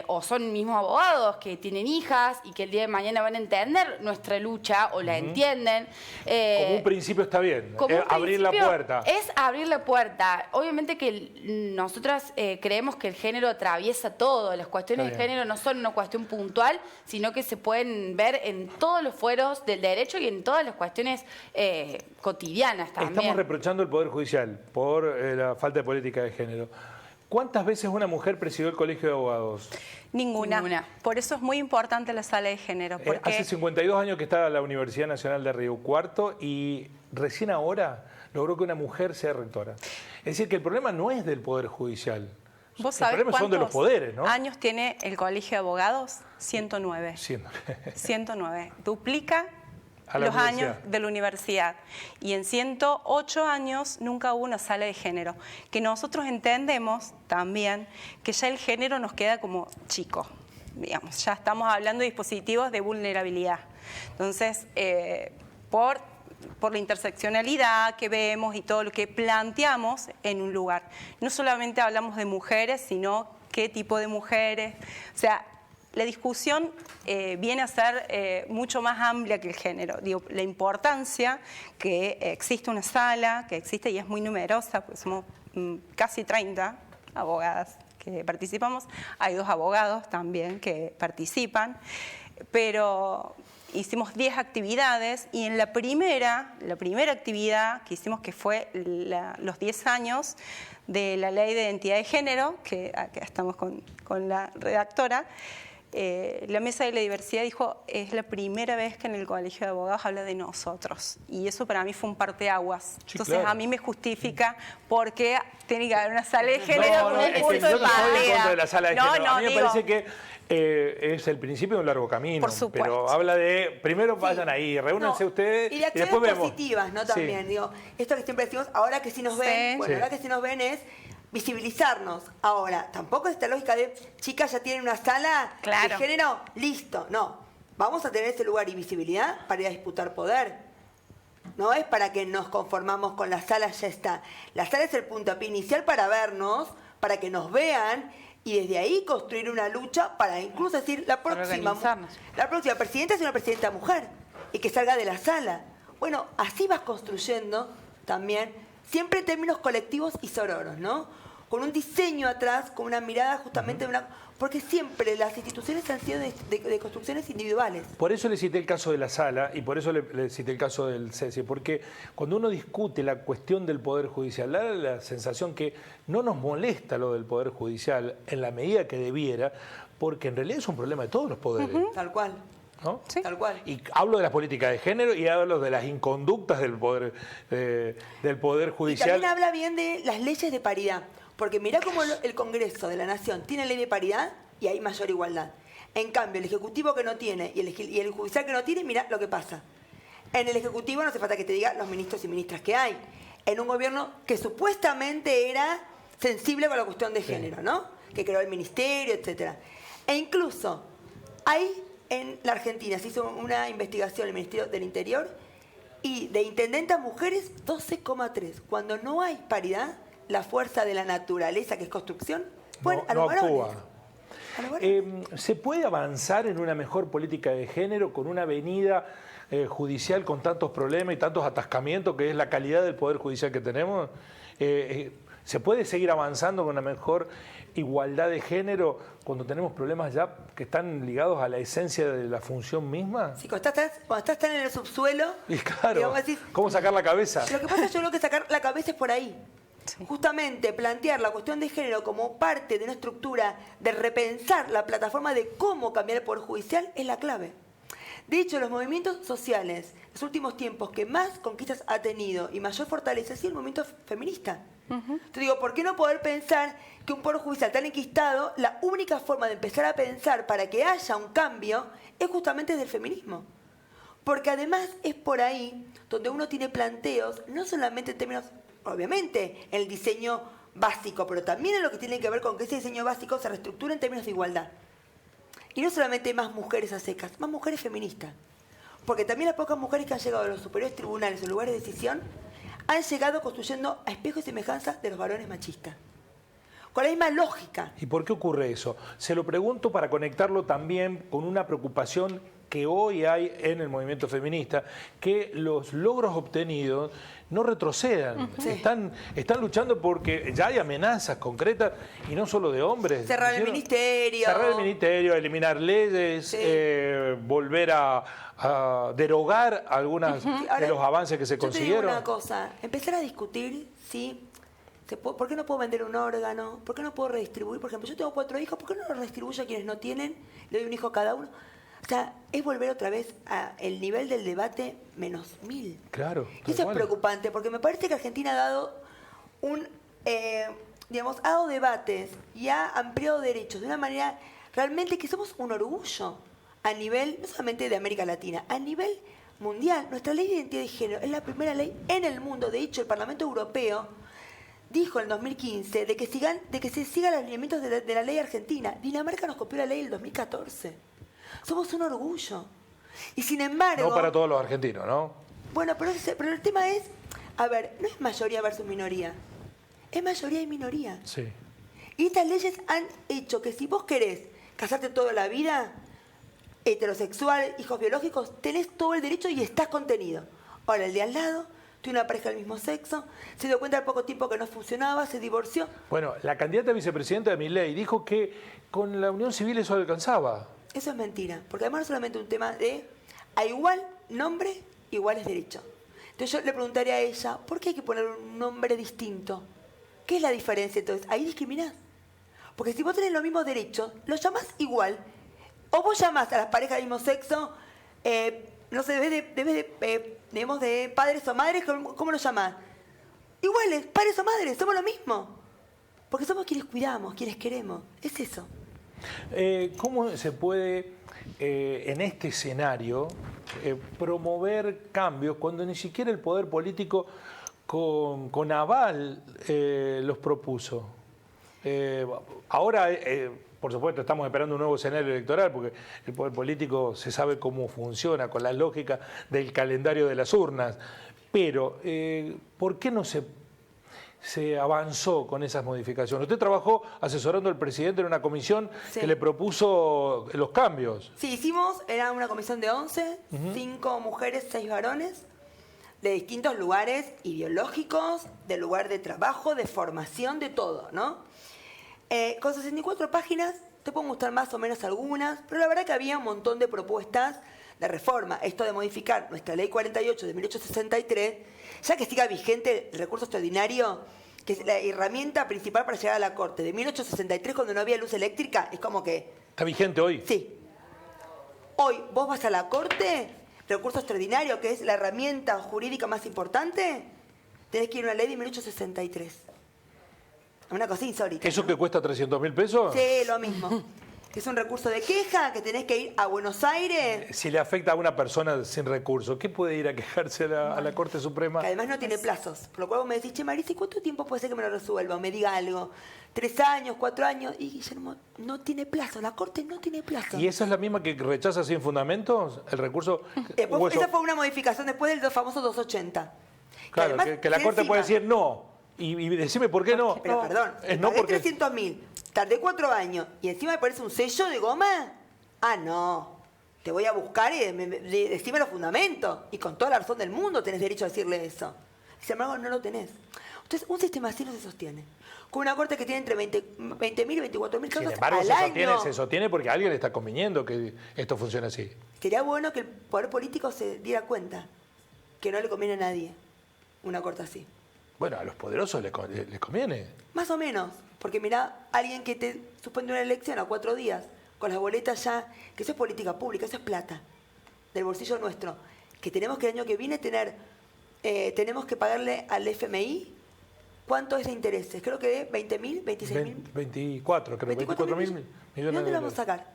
o son mismos abogados que tienen hijas y que el día de mañana van a entender nuestra lucha o la entienden. Como un principio está bien, abrir la puerta. Es abrir la puerta. Obviamente que nosotras creemos que el género atraviesa todo. Las cuestiones de género no son una cuestión puntual, sino que se pueden ver en todos los fueros del derecho y en todas las cuestiones cotidianas también. Estamos reprochando al Poder Judicial por la falta de política de género. ¿Cuántas veces una mujer presidió el Colegio de Abogados? Ninguna. Por eso es muy importante la sala de género. Porque... Hace 52 años que está la Universidad Nacional de Río Cuarto y recién ahora logró que una mujer sea rectora. Es decir, que el problema no es del Poder Judicial. ¿Vos sabés el problema son de los poderes, ¿no? años tiene el Colegio de Abogados? 109. 109. Duplica los años de la universidad. Y en 108 años nunca hubo una sala de género. Que nosotros entendemos también que ya el género nos queda como chico. Digamos, ya estamos hablando de dispositivos de vulnerabilidad. Entonces, por la interseccionalidad que vemos y todo lo que planteamos en un lugar. No solamente hablamos de mujeres, sino qué tipo de mujeres. O sea, la discusión viene a ser mucho más amplia que el género. Digo, la importancia que existe una sala, que existe y es muy numerosa, porque somos casi 30 abogadas que participamos. Hay 2 abogados también que participan, pero hicimos 10 actividades y en la primera actividad que hicimos, que fue los 10 años de la Ley de Identidad de Género, que acá estamos con la redactora, la mesa de la diversidad dijo, es la primera vez que en el Colegio de Abogados habla de nosotros. Y eso para mí fue un parteaguas. Sí, entonces claro. A mí me justifica porque tiene que haber una sala de género con un punto de partida. Yo no estoy en contra de la sala de género. A mí me parece que es el principio de un largo camino. Por supuesto. Pero habla de, primero vayan ahí, reúnense ustedes y de acciones después vemos. Positivas, ¿no? También, digo, esto que siempre decimos, ahora que sí nos ven, bueno, ahora que sí nos ven es visibilizarnos. Ahora, tampoco es esta lógica de, chicas ya tienen una sala de género, listo. No, vamos a tener ese lugar y visibilidad para ir a disputar poder. No es para que nos conformamos con la sala, ya está. La sala es el puntapié inicial para vernos, para que nos vean y desde ahí construir una lucha para incluso decir la próxima presidenta es una presidenta mujer y que salga de la sala. Bueno, así vas construyendo también, siempre en términos colectivos y sororos, ¿no? Con un diseño atrás, con una mirada justamente de una... Porque siempre las instituciones han sido de construcciones individuales. Por eso le cité el caso de la sala y por eso le cité el caso del CESI, porque cuando uno discute la cuestión del Poder Judicial, da la sensación que no nos molesta lo del Poder Judicial en la medida que debiera, porque en realidad es un problema de todos los poderes. Tal cual. ¿No? Sí. Tal cual. Y hablo de las políticas de género y hablo de las inconductas del Poder Judicial. Y también habla bien de las leyes de paridad. Porque mirá cómo el Congreso de la Nación tiene ley de paridad y hay mayor igualdad. En cambio, el Ejecutivo que no tiene y el Judicial que no tiene, mirá lo que pasa. En el Ejecutivo no hace falta que te diga los ministros y ministras que hay. En un gobierno que supuestamente era sensible con la cuestión de género, ¿no? Que creó el ministerio, etcétera. E incluso hay en la Argentina, se hizo una investigación en el Ministerio del Interior y de intendentas mujeres 12,3. Cuando no hay paridad, la fuerza de la naturaleza, que es construcción, bueno, no actúa. ¿Se puede avanzar en una mejor política de género con una avenida judicial con tantos problemas y tantos atascamientos, que es la calidad del Poder Judicial que tenemos? ¿Se puede seguir avanzando con una mejor igualdad de género cuando tenemos problemas ya que están ligados a la esencia de la función misma? Sí, cuando estás tan en el subsuelo, y claro, digamos, decís, ¿cómo sacar la cabeza? Lo que pasa es que yo creo que sacar la cabeza es por ahí. Sí. Justamente plantear la cuestión de género como parte de una estructura de repensar la plataforma de cómo cambiar el Poder Judicial es la clave. De hecho, los movimientos sociales, en los últimos tiempos que más conquistas ha tenido y mayor fortaleza ha sido el movimiento feminista. Te digo, ¿por qué no poder pensar que un Poder Judicial tan enquistado, la única forma de empezar a pensar para que haya un cambio es justamente desde el feminismo? Porque además es por ahí donde uno tiene planteos, no solamente en términos, obviamente, en el diseño básico, pero también en lo que tiene que ver con que ese diseño básico se reestructure en términos de igualdad. Y no solamente más mujeres a secas, más mujeres feministas. Porque también las pocas mujeres que han llegado a los superiores tribunales o lugares de decisión han llegado construyendo a espejo y semejanza de los varones machistas. Con la misma lógica. ¿Y por qué ocurre eso? Se lo pregunto para conectarlo también con una preocupación que hoy hay en el movimiento feminista, que los logros obtenidos no retrocedan. Sí. Están luchando porque ya hay amenazas concretas y no solo de hombres. Cerrar el ministerio. Cerrar el ministerio, eliminar leyes, sí. Volver a derogar algunas de los avances que se consiguieron. Yo te digo una cosa, empezar a discutir si... ¿Por qué no puedo vender un órgano? ¿Por qué no puedo redistribuir? Por ejemplo, yo tengo 4 hijos, ¿por qué no los redistribuyo a quienes no tienen? Le doy un hijo a cada uno. O sea, es volver otra vez al nivel del debate -1000. Claro. Y eso es preocupante, porque me parece que Argentina ha dado ha dado debates y ha ampliado derechos de una manera realmente que somos un orgullo a nivel, no solamente de América Latina, a nivel mundial. Nuestra ley de identidad de género es la primera ley en el mundo. De hecho, el Parlamento Europeo dijo en 2015 de que se sigan los lineamientos de la ley argentina. Dinamarca nos copió la ley del 2014. Somos un orgullo. Y sin embargo... No para todos los argentinos, ¿no? Bueno, pero el tema es, a ver, no es mayoría versus minoría. Es mayoría y minoría. Sí. Y estas leyes han hecho que si vos querés casarte toda la vida, heterosexual, hijos biológicos, tenés todo el derecho y estás contenido. Ahora, el de al lado... Tuve una pareja del mismo sexo, se dio cuenta al poco tiempo que no funcionaba, se divorció. Bueno, la candidata a vicepresidenta de Milei dijo que con la unión civil eso alcanzaba. Eso es mentira, porque además no es solamente un tema de a igual nombre, iguales derechos. Entonces yo le preguntaría a ella, ¿por qué hay que poner un nombre distinto? ¿Qué es la diferencia entonces? Ahí discriminás. Porque si vos tenés los mismos derechos, los llamás igual, O vos llamás a las parejas del mismo sexo, no sé, debemos de padres o madres, ¿cómo lo llamás? Iguales, padres o madres, somos lo mismo. Porque somos quienes cuidamos, quienes queremos. Es eso. ¿Cómo se puede, en este escenario, promover cambios cuando ni siquiera el poder político con aval los propuso? Ahora, por supuesto, estamos esperando un nuevo escenario electoral porque el poder político se sabe cómo funciona, con la lógica del calendario de las urnas. Pero, ¿por qué no se avanzó con esas modificaciones? Usted trabajó asesorando al presidente en una comisión que le propuso los cambios. Sí, era una comisión de 11, 5 mujeres, 6 varones, de distintos lugares ideológicos, de lugar de trabajo, de formación, de todo, ¿no? Con 64 páginas, te pueden gustar más o menos algunas, pero la verdad que había un montón de propuestas de reforma. Esto de modificar nuestra ley 48 de 1863, ya que siga vigente el recurso extraordinario, que es la herramienta principal para llegar a la Corte, de 1863, cuando no había luz eléctrica, es como que... ¿Está vigente hoy? Sí. Hoy vos vas a la Corte, recurso extraordinario, que es la herramienta jurídica más importante, tenés que ir a una ley de 1863. Una cosa insólita. ¿Eso que cuesta 300.000 pesos? Sí, lo mismo. Es un recurso de queja que tenés que ir a Buenos Aires. Si le afecta a una persona sin recursos, ¿qué puede ir a quejarse a la Corte Suprema? Que además no tiene plazos. Por lo cual vos me decís, che, Marisa, ¿cuánto tiempo puede ser que me lo resuelva? O me diga algo. 3 años, 4 años. Y Guillermo, no tiene plazo. La Corte no tiene plazo. ¿Y esa es la misma que rechaza sin fundamentos? ¿El recurso? Esa fue una modificación después del famoso 280. Claro, que la Corte puede decir no. Y decime por qué no. Pero perdón, no porque 300.000, tardé 4 años y encima me parece un sello de goma. Ah, no. Te voy a buscar y decime los fundamentos. Y con toda la razón del mundo tenés derecho a decirle eso. Sin embargo, no lo tenés. Entonces, un sistema así no se sostiene. Con una corte que tiene entre 20.000 y 24.000 casos sin embargo, al año. Se sostiene porque a alguien le está conveniendo que esto funcione así. Sería bueno que el poder político se diera cuenta que no le conviene a nadie una corte así. Bueno, a los poderosos les conviene. Más o menos, porque mirá, alguien que te suspende una elección a 4 días, con las boletas ya, que eso es política pública, eso es plata, del bolsillo nuestro, que tenemos que el año que viene tenemos que pagarle al FMI, ¿cuánto es de intereses? Creo que de 20.000, 26.000. 24, creo, 24.000 millones. ¿De dónde lo vamos a sacar?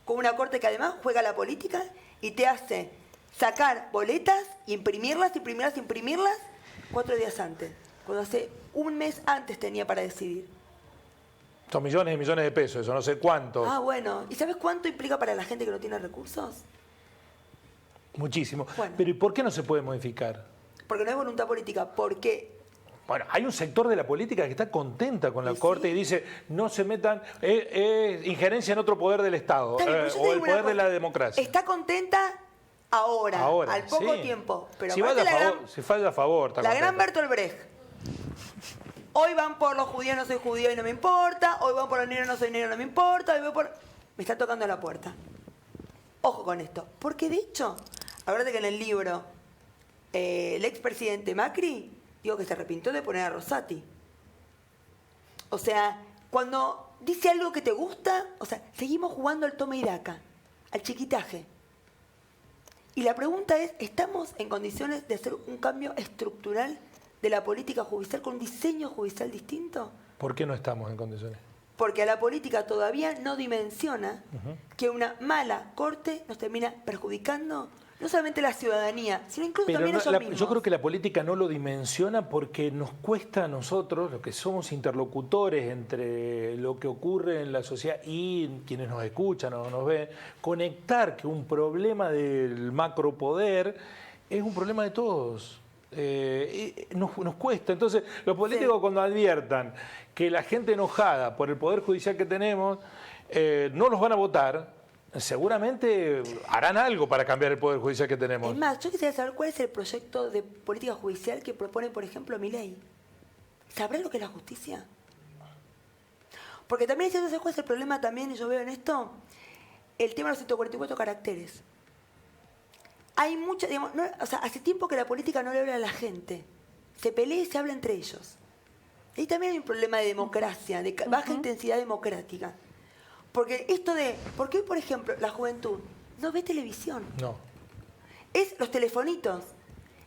Con una corte que además juega la política y te hace sacar boletas, imprimirlas 4 días antes, cuando hace un mes antes tenía para decidir. Son millones y millones de pesos, eso no sé cuánto. Ah, bueno. ¿Y sabes cuánto implica para la gente que no tiene recursos? Muchísimo. Bueno. Pero ¿y por qué no se puede modificar? Porque no hay voluntad política. Porque... Bueno, hay un sector de la política que está contenta con la Corte y dice, no se metan, injerencia en otro poder del Estado, o el poder de la democracia. Está contenta... Ahora, al poco tiempo. Pero si falla a favor. La gran Bertolt Brecht. Hoy van por los judíos, no soy judío y no me importa. Hoy van por los negros, no soy negro, no me importa. Hoy voy por... Me está tocando la puerta. Ojo con esto. Porque de hecho, acuérdate que en el libro, el expresidente Macri, digo que se arrepintió de poner a Rosati. O sea, cuando dice algo que te gusta, o sea, seguimos jugando al toma y daca, al chiquitaje. Y la pregunta es, ¿estamos en condiciones de hacer un cambio estructural de la política judicial con un diseño judicial distinto? ¿Por qué no estamos en condiciones? Porque a la política todavía no dimensiona que una mala corte nos termina perjudicando no solamente la ciudadanía, sino incluso también ellos mismos. Yo creo que la política no lo dimensiona porque nos cuesta a nosotros, los que somos interlocutores entre lo que ocurre en la sociedad y quienes nos escuchan o nos ven, conectar que un problema del macropoder es un problema de todos. Nos cuesta. Entonces, los políticos cuando adviertan que la gente enojada por el poder judicial que tenemos no los van a votar, seguramente harán algo para cambiar el poder judicial que tenemos. Es más, yo quisiera saber cuál es el proyecto de política judicial que propone, por ejemplo, Milei. ¿Sabrá lo que es la justicia? Porque también, ¿sabes cuál es el problema también? Yo veo en esto el tema de los 144 caracteres. Hay mucha, digamos, hace tiempo que la política no le habla a la gente. Se pelea y se habla entre ellos. Ahí también hay un problema de democracia, de baja intensidad democrática. Porque esto de, ¿por qué, por ejemplo, la juventud no ve televisión? No. Es los telefonitos.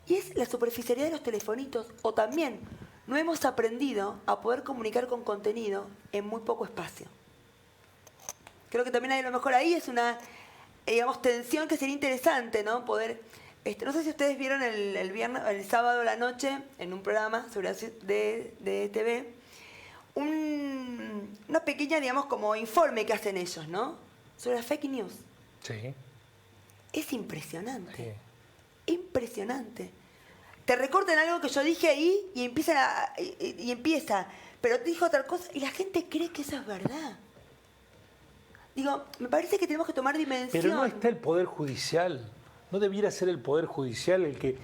Y es la superficialidad de los telefonitos. O también no hemos aprendido a poder comunicar con contenido en muy poco espacio. Creo que también a lo mejor ahí es una, digamos, tensión que sería interesante, ¿no? Poder, no sé si ustedes vieron el sábado a la noche, en un programa de TV, una pequeña, digamos, como informe que hacen ellos, ¿no? Sobre las fake news. Sí. Es impresionante. Sí. Impresionante. Te recortan algo que yo dije ahí y empieza, pero te dijo otra cosa y la gente cree que eso es verdad. Digo, me parece que tenemos que tomar dimensión. Pero no está el Poder Judicial. ¿No debiera ser el Poder Judicial el que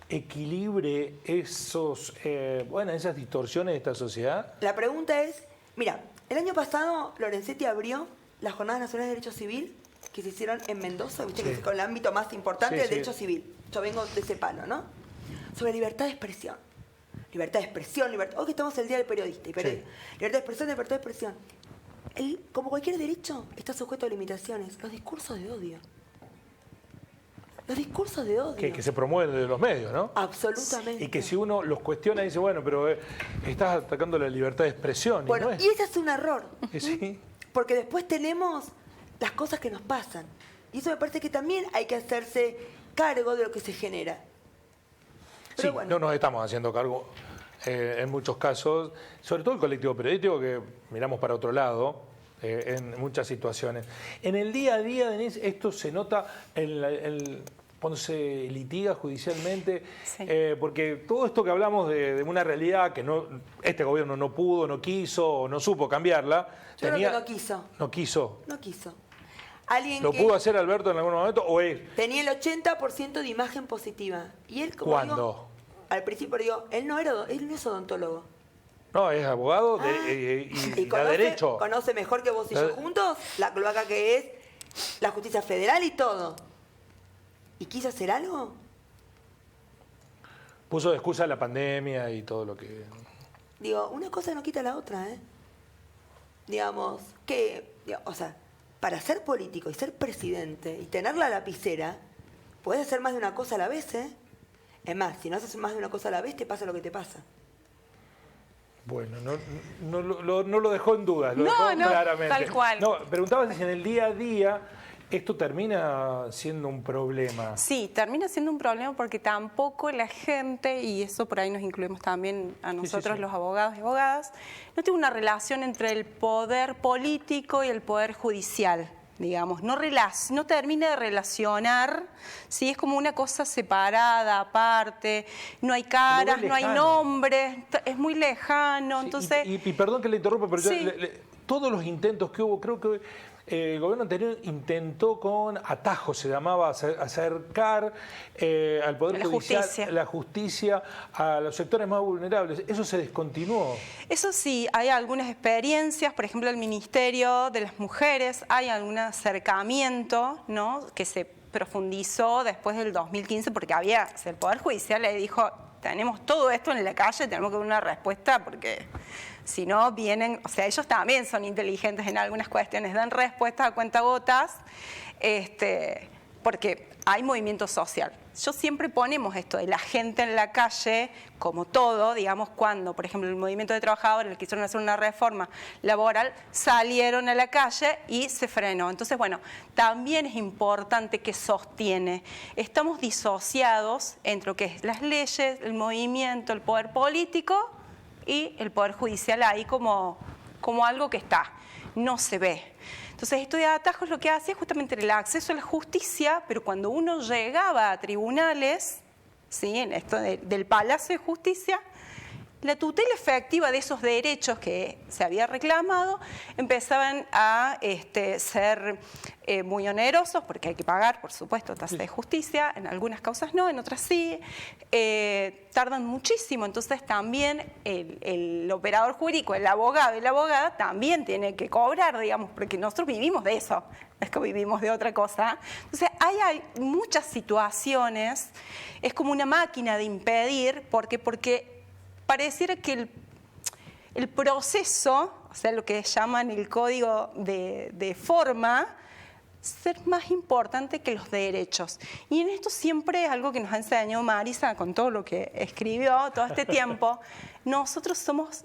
equilibre esas distorsiones de esta sociedad? La pregunta es, mira, el año pasado Lorenzetti abrió las Jornadas Nacionales de Derecho Civil que se hicieron en Mendoza, ¿viste? Que es con el ámbito más importante del derecho civil. Yo vengo de ese palo, ¿no? Sobre libertad de expresión. Libertad de expresión, hoy que estamos el Día del Periodista. Libertad de expresión, libertad de expresión. Como cualquier derecho, está sujeto a limitaciones. Los discursos de odio. Los discursos de odio. Que se promueven desde los medios, ¿no? Absolutamente. Y que si uno los cuestiona dice, bueno, pero estás atacando la libertad de expresión. Bueno, y ese es un error. Sí. Porque después tenemos las cosas que nos pasan. Y eso me parece que también hay que hacerse cargo de lo que se genera. Pero sí, bueno. no nos estamos haciendo cargo en muchos casos, sobre todo el colectivo periodístico, que miramos para otro lado en muchas situaciones. En el día a día, Denise, esto se nota cuando se litiga judicialmente, sí. Porque todo esto que hablamos de una realidad que este gobierno no pudo, no quiso o no supo cambiarla. Yo creo que no quiso. No quiso. No quiso. ¿Lo pudo hacer Alberto en algún momento o es? Tenía el 80% de imagen positiva. Y él, como ¿Cuándo? digo, al principio digo, él no es odontólogo. No, es abogado y da derecho. Conoce mejor que vos y yo juntos la cloaca que es la justicia federal y todo. ¿Y quiso hacer algo? Puso de excusa la pandemia y todo lo que... Digo, una cosa no quita la otra, ¿eh? Digamos, para ser político y ser presidente y tener la lapicera, podés hacer más de una cosa a la vez, ¿eh? Es más, si no haces más de una cosa a la vez, te pasa lo que te pasa. Bueno, no lo dejó en duda, lo dejó claramente. Tal cual. No, preguntabas si en el día a día esto termina siendo un problema. Sí, termina siendo un problema porque tampoco la gente, y eso por ahí nos incluimos también a nosotros los abogados y abogadas, no tiene una relación entre el poder político y el poder judicial. Digamos, no termina de relacionar, ¿sí? Es como una cosa separada, aparte, no hay caras, no hay nombres, es muy lejano, Sí, entonces... y perdón que le interrumpa, pero sí. Todos los intentos que hubo, creo que el gobierno anterior intentó con atajos, se llamaba, acercar al Poder Judicial, la justicia a los sectores más vulnerables. Eso se descontinuó. Eso sí, hay algunas experiencias, por ejemplo, el Ministerio de las Mujeres, hay algún acercamiento, ¿no?, que se profundizó después del 2015, porque el Poder Judicial le dijo, tenemos todo esto en la calle, tenemos que dar una respuesta, porque si no vienen, o sea, ellos también son inteligentes en algunas cuestiones, dan respuestas a cuentagotas, porque hay movimiento social. Yo siempre ponemos esto de la gente en la calle, como todo, digamos, cuando, por ejemplo, el movimiento de trabajadores quisieron hacer una reforma laboral, salieron a la calle y se frenó. Entonces, bueno, también es importante que sostiene. Estamos disociados entre lo que es las leyes, el movimiento, el poder político y el poder judicial ahí como algo que no se ve. Entonces, esto de atajos lo que hace es justamente el acceso a la justicia, pero cuando uno llegaba a tribunales, ¿sí?, en esto del Palacio de Justicia, la tutela efectiva de esos derechos que se había reclamado empezaban a ser muy onerosos, porque hay que pagar, por supuesto, tasa de justicia, en algunas causas no, en otras sí, tardan muchísimo, entonces también el operador jurídico, el abogado y la abogada también tiene que cobrar, digamos, porque nosotros vivimos de eso, es que vivimos de otra cosa. Entonces hay muchas situaciones, es como una máquina de impedir, porque pareciera que el proceso, o sea, lo que llaman el código de forma, ser más importante que los derechos. Y en esto siempre es algo que nos ha enseñado Marisa con todo lo que escribió todo este tiempo. Nosotros somos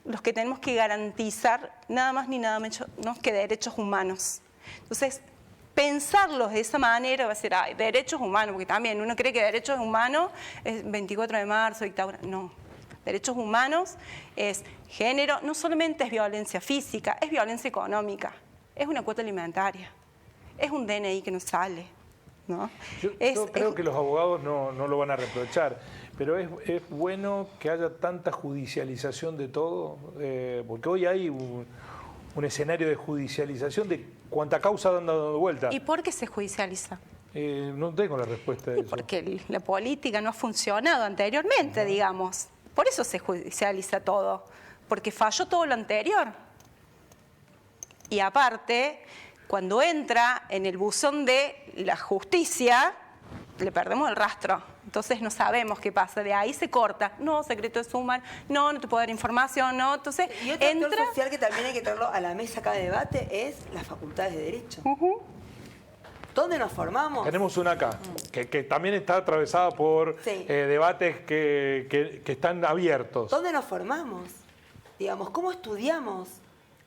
los que tenemos que garantizar nada más ni nada menos que derechos humanos. Entonces, pensarlos de esa manera va a ser, ay, derechos humanos, porque también uno cree que derechos humanos es 24 de marzo, dictadura. No. Derechos humanos es género, no solamente es violencia física, es violencia económica, es una cuota alimentaria. Es un DNI que no sale, ¿no? Yo creo que los abogados no lo van a reprochar, pero es bueno que haya tanta judicialización de todo, porque hoy hay un escenario de judicialización de cuánta causa han dado vuelta. ¿Y por qué se judicializa? No tengo la respuesta de eso. Porque la política no ha funcionado anteriormente, digamos. Por eso se judicializa todo, porque falló todo lo anterior. Y aparte, cuando entra en el buzón de la justicia, le perdemos el rastro. Entonces no sabemos qué pasa. De ahí se corta. No, secreto de suma, no te puedo dar información, no. Entonces, y otro actor social que también hay que traerlo a la mesa acá de debate es las facultades de Derecho. ¿Dónde nos formamos? Tenemos una acá, que también está atravesada por debates que están abiertos. ¿Dónde nos formamos? Digamos, ¿cómo estudiamos?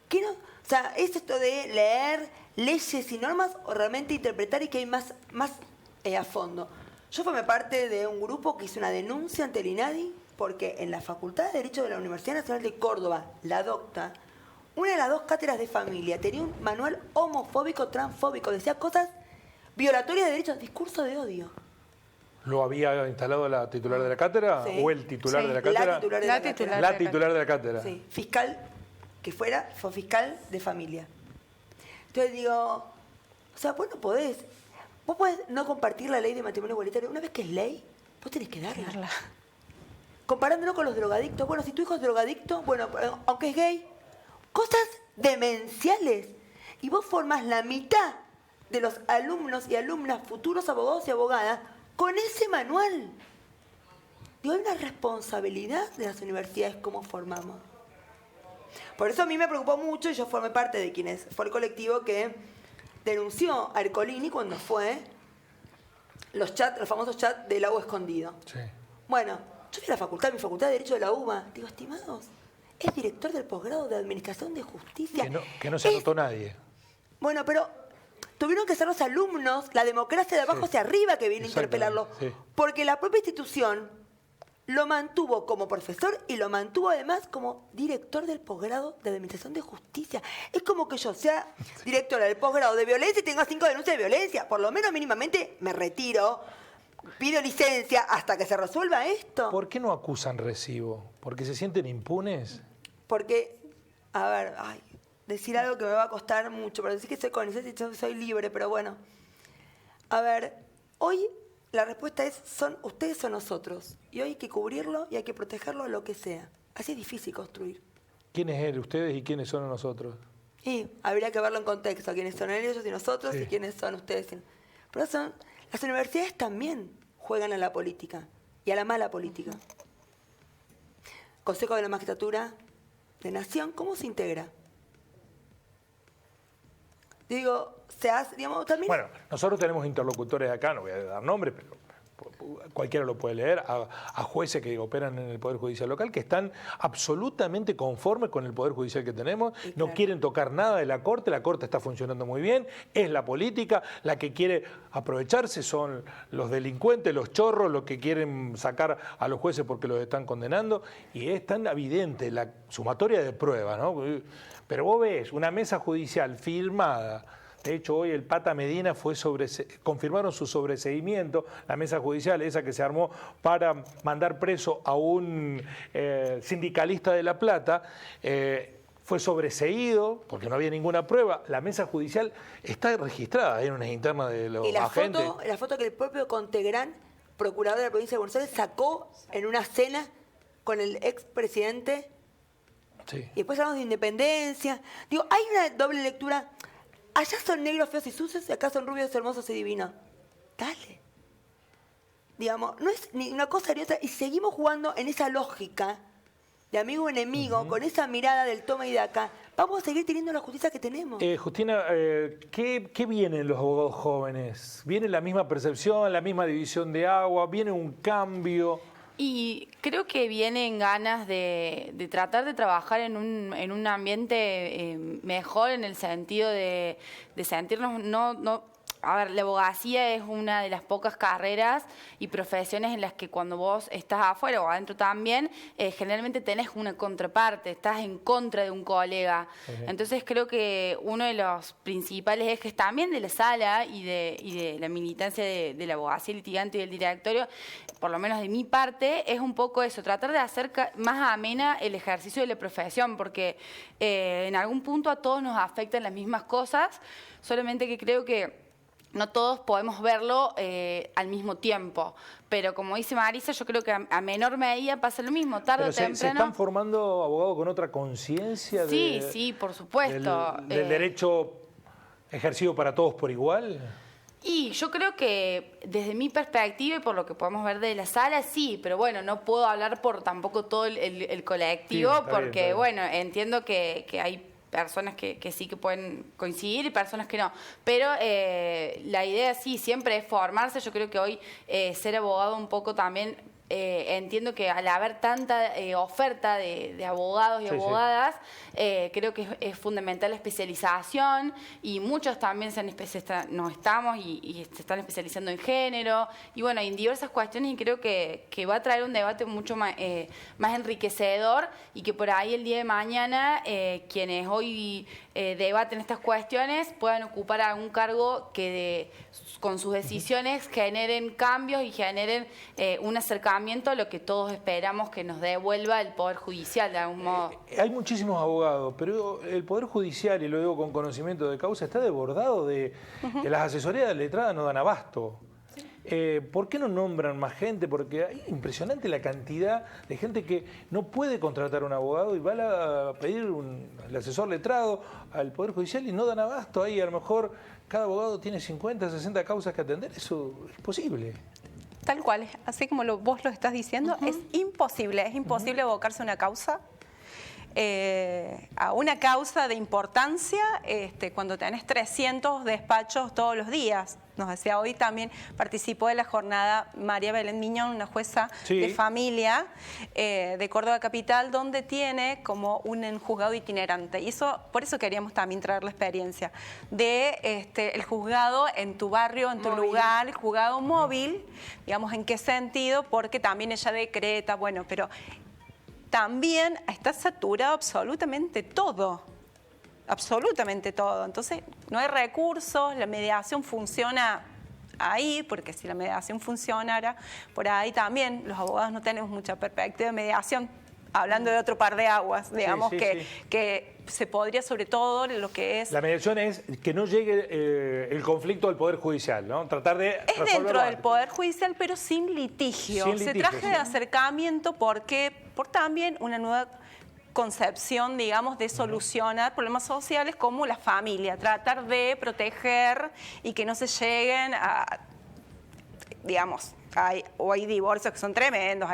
¿Qué no? O sea, ¿es esto de leer leyes y normas o realmente interpretar y que hay más a fondo? Yo formé parte de un grupo que hizo una denuncia ante el INADI porque en la Facultad de Derecho de la Universidad Nacional de Córdoba, la DOCTA, una de las dos cátedras de familia tenía un manual homofóbico, transfóbico, decía cosas violatorias de derechos, discurso de odio. ¿Lo había instalado la titular de la cátedra? ¿O el titular de la cátedra? La titular de la cátedra. La titular de la cátedra. Sí, fiscal que fue fiscal de familia. Entonces digo, o sea, vos podés no compartir la ley de matrimonio igualitario. Una vez que es ley, vos tenés que darla. Comparándolo con los drogadictos. Bueno, si tu hijo es drogadicto, bueno, aunque es gay, cosas demenciales. Y vos formás la mitad de los alumnos y alumnas, futuros abogados y abogadas, con ese manual. Digo, hay una responsabilidad de las universidades cómo formamos. Por eso a mí me preocupó mucho y yo formé parte de quienes fue el colectivo que denunció a Ercolini cuando fue los famosos chats del lago escondido. Sí. Bueno, yo fui a la facultad, mi facultad de Derecho de la UBA. Digo, estimados, es director del posgrado de Administración de Justicia. Que no se anotó nadie. Bueno, pero tuvieron que ser los alumnos, la democracia de abajo hacia arriba que viene a interpelarlo. Sí. Porque la propia institución lo mantuvo como profesor y lo mantuvo además como director del posgrado de Administración de Justicia. Es como que yo sea directora del posgrado de violencia y tenga 5 denuncias de violencia. Por lo menos mínimamente me retiro, pido licencia hasta que se resuelva esto. ¿Por qué no acusan recibo? ¿Porque se sienten impunes? Porque, a ver, decir algo que me va a costar mucho, pero decir que soy con licencia y soy libre, pero bueno. A ver, hoy la respuesta es, ustedes o nosotros. Y hoy hay que cubrirlo y hay que protegerlo lo que sea. Así es difícil construir. ¿Quiénes eran ustedes y quiénes son nosotros? Y habría que verlo en contexto. ¿Quiénes son ellos y nosotros y quiénes son ustedes? Pero las universidades también juegan a la política y a la mala política. Consejo de la Magistratura de Nación, ¿cómo se integra? Digo, digamos, también... Bueno, nosotros tenemos interlocutores acá, no voy a dar nombres, pero cualquiera lo puede leer, a jueces que operan en el Poder Judicial local, que están absolutamente conformes con el Poder Judicial que tenemos, no quieren tocar nada de la Corte está funcionando muy bien, es la política, la que quiere aprovecharse son los delincuentes, los chorros, los que quieren sacar a los jueces porque los están condenando, y es tan evidente la sumatoria de pruebas, ¿no? Pero vos ves una mesa judicial filmada. De hecho, hoy el Pata Medina confirmaron su sobreseimiento, la mesa judicial, esa que se armó para mandar preso a un sindicalista de La Plata, fue sobreseído porque no había ninguna prueba. La mesa judicial está registrada en unas internas de los agentes. Y la foto que el propio Contegrán, procurador de la provincia de Buenos Aires, sacó en una cena con el expresidente. Sí. Y después hablamos de independencia. Digo, hay una doble lectura. Allá son negros, feos y sucios, y acá son rubios, hermosos y divinos. Dale. Digamos, no es ni una cosa ni otra. Y seguimos jugando en esa lógica de amigo enemigo, con esa mirada del toma y de acá, vamos a seguir teniendo la justicia que tenemos. Justina, ¿qué viene en los abogados jóvenes? ¿Viene la misma percepción, la misma división de agua? ¿Viene un cambio? Y creo que vienen ganas de tratar de trabajar en un ambiente mejor, en el sentido de sentirnos a ver, la abogacía es una de las pocas carreras y profesiones en las que cuando vos estás afuera o adentro también, generalmente tenés una contraparte, estás en contra de un colega. Entonces creo que uno de los principales ejes también de la sala y de la militancia de la abogacía litigante y del directorio, por lo menos de mi parte, es un poco eso, tratar de hacer más amena el ejercicio de la profesión, porque en algún punto a todos nos afectan las mismas cosas, solamente que creo que no todos podemos verlo al mismo tiempo. Pero como dice Marisa, yo creo que a menor medida pasa lo mismo, tarde o temprano. ¿Se están formando abogados con otra conciencia? Sí, por supuesto. ¿Del derecho ejercido para todos por igual? Y yo creo que desde mi perspectiva y por lo que podemos ver de la sala, sí, pero bueno, no puedo hablar por tampoco todo el colectivo, sí, porque bien. Bueno, entiendo que hay personas que sí que pueden coincidir y personas que no. Pero la idea sí, siempre es formarse. Yo creo que hoy ser abogado un poco también, entiendo que al haber tanta oferta de abogados y abogadas, creo que es fundamental la especialización y muchos también nos estamos y se están especializando en género y bueno, en diversas cuestiones y creo que va a traer un debate mucho más enriquecedor y que por ahí el día de mañana quienes hoy debaten estas cuestiones puedan ocupar algún cargo que con sus decisiones generen cambios y generen un acercamiento a lo que todos esperamos que nos devuelva el Poder Judicial de algún modo. Hay muchísimos abogados, pero el Poder Judicial, y lo digo con conocimiento de causa, está desbordado de las asesorías de letrada no dan abasto. ¿Por qué no nombran más gente? Porque es impresionante la cantidad de gente que no puede contratar a un abogado y va a pedir el asesor letrado al Poder Judicial y no dan abasto. Ahí a lo mejor cada abogado tiene 50, 60 causas que atender. Eso es posible. Tal cual, así como vos lo estás diciendo, es imposible abocarse a una causa. A una causa de importancia cuando tenés 300 despachos todos los días. Nos decía hoy también, participó de la jornada María Belén Miñón, una jueza de familia de Córdoba Capital, donde tiene como un juzgado itinerante. Y por eso queríamos también traer la experiencia de el juzgado en tu barrio, en tu lugar, el juzgado móvil, digamos, ¿en qué sentido? Porque también ella decreta, bueno, pero también está saturado absolutamente todo. Absolutamente todo. Entonces, no hay recursos, la mediación funciona ahí, porque si la mediación funcionara, por ahí también los abogados no tenemos mucha perspectiva de mediación, hablando de otro par de aguas, digamos, que se podría sobre todo lo que es... La mediación es que no llegue el conflicto al Poder Judicial, ¿no? Tratar de... Es dentro del Poder Judicial, pero sin litigio. Se traje de acercamiento por también una nueva concepción, digamos, de solucionar problemas sociales como la familia, tratar de proteger y que no se lleguen a, digamos, hay divorcios que son tremendos,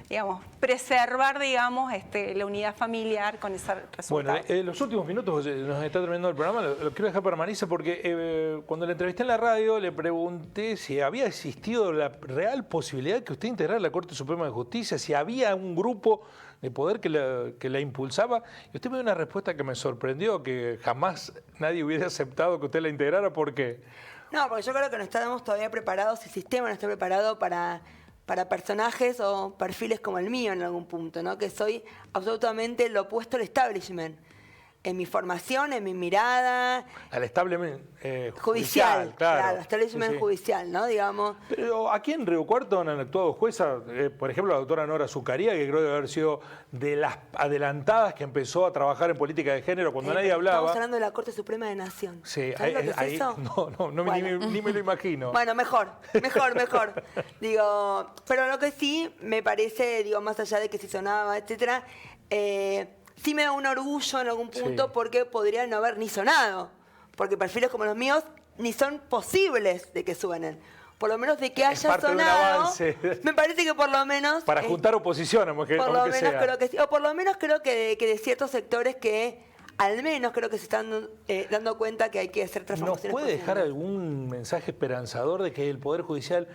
digamos, preservar, digamos, la unidad familiar con ese resultado. Bueno, los últimos minutos nos está terminando el programa, lo quiero dejar para Marisa porque cuando la entrevisté en la radio le pregunté si había existido la real posibilidad que usted integrara la Corte Suprema de Justicia, si había un grupo de poder que la impulsaba, y usted me dio una respuesta que me sorprendió, que jamás nadie hubiera aceptado que usted la integrara. ¿Por qué? No, porque yo creo que no estamos todavía preparados, el sistema no está preparado para personajes o perfiles como el mío en algún punto, ¿no? Que soy absolutamente lo opuesto al establishment. En mi formación, en mi mirada... Al establishment judicial, claro, establishment judicial, ¿no? Digamos. Pero aquí en Río Cuarto han actuado juezas, por ejemplo, la doctora Nora Zucaría, que creo que debe haber sido de las adelantadas que empezó a trabajar en política de género cuando nadie hablaba. Estamos hablando de la Corte Suprema de Nación. Sí, ¿sabes lo que es eso? No, bueno. ni me lo imagino. Bueno, mejor. Digo, pero lo que sí me parece, digo, más allá de que si sonaba, etcétera, sí me da un orgullo en algún punto porque podría no haber ni sonado. Porque perfiles como los míos ni son posibles de que suenen. por lo menos de que haya sonado, me parece que por lo menos... Para juntar oposición, aunque por lo menos sea. Creo que sí, o por lo menos creo que de ciertos sectores que al menos creo que se están dando cuenta que hay que hacer transformaciones. ¿Nos puede dejar algún mensaje esperanzador de que el Poder Judicial...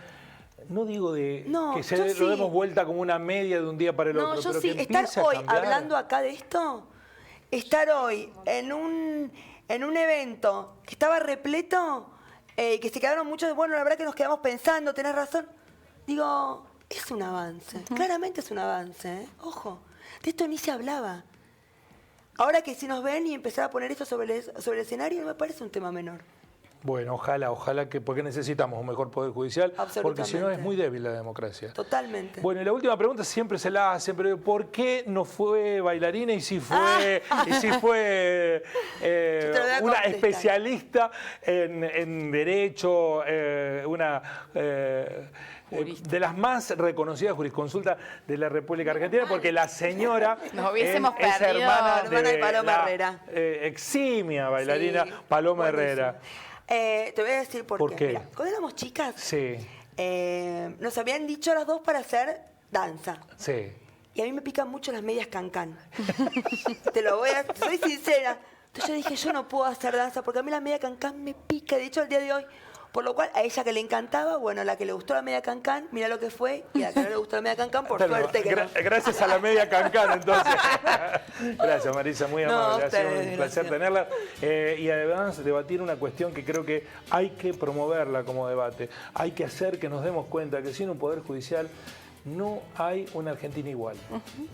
No digo de que lo demos vuelta como una media de un día para el otro, yo pero sí. que Estar hoy cambiar. hablando acá de esto, estar hoy en un evento que estaba repleto, que se quedaron muchos, bueno, la verdad que nos quedamos pensando, tenés razón. Digo, es un avance, claramente es un avance, ojo, de esto ni se hablaba. Ahora que si nos ven y empezar a poner esto sobre el escenario, no me parece un tema menor. Bueno, ojalá que, porque necesitamos un mejor Poder Judicial, porque si no es muy débil la democracia. Totalmente. Bueno, y la última pregunta siempre se la hacen, pero ¿por qué no fue bailarina y si fue, una especialista en derecho, una... de las más reconocidas jurisconsultas de la República Argentina, porque la señora es hermana de Paloma Herrera. Eximia bailarina Paloma Herrera. Te voy a decir por qué. Mira, cuando éramos chicas, nos habían dicho las dos para hacer danza. Sí. Y a mí me pican mucho las medias cancán. Soy sincera. Entonces yo dije, yo no puedo hacer danza porque a mí la media cancán me pica. De hecho, al día de hoy, por lo cual, a ella que le encantaba, bueno, la que le gustó la media cancán, mira lo que fue, y a la que no le gustó la media cancán, por suerte que no. Gracias a la media cancán, entonces. Gracias, Marisa, muy amable. Ha sido un placer tenerla. Y además, debatir una cuestión que creo que hay que promoverla como debate. Hay que hacer que nos demos cuenta que sin un Poder Judicial no hay una Argentina igual.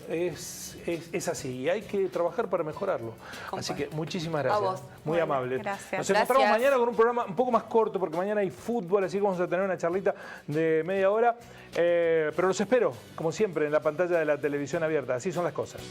Es así y hay que trabajar para mejorarlo. Así que muchísimas gracias. A vos. Muy amable. Gracias. Nos encontramos mañana con un programa un poco más corto porque mañana hay fútbol, así que vamos a tener una charlita de media hora. Pero los espero, como siempre, en la pantalla de la televisión abierta. Así son las cosas.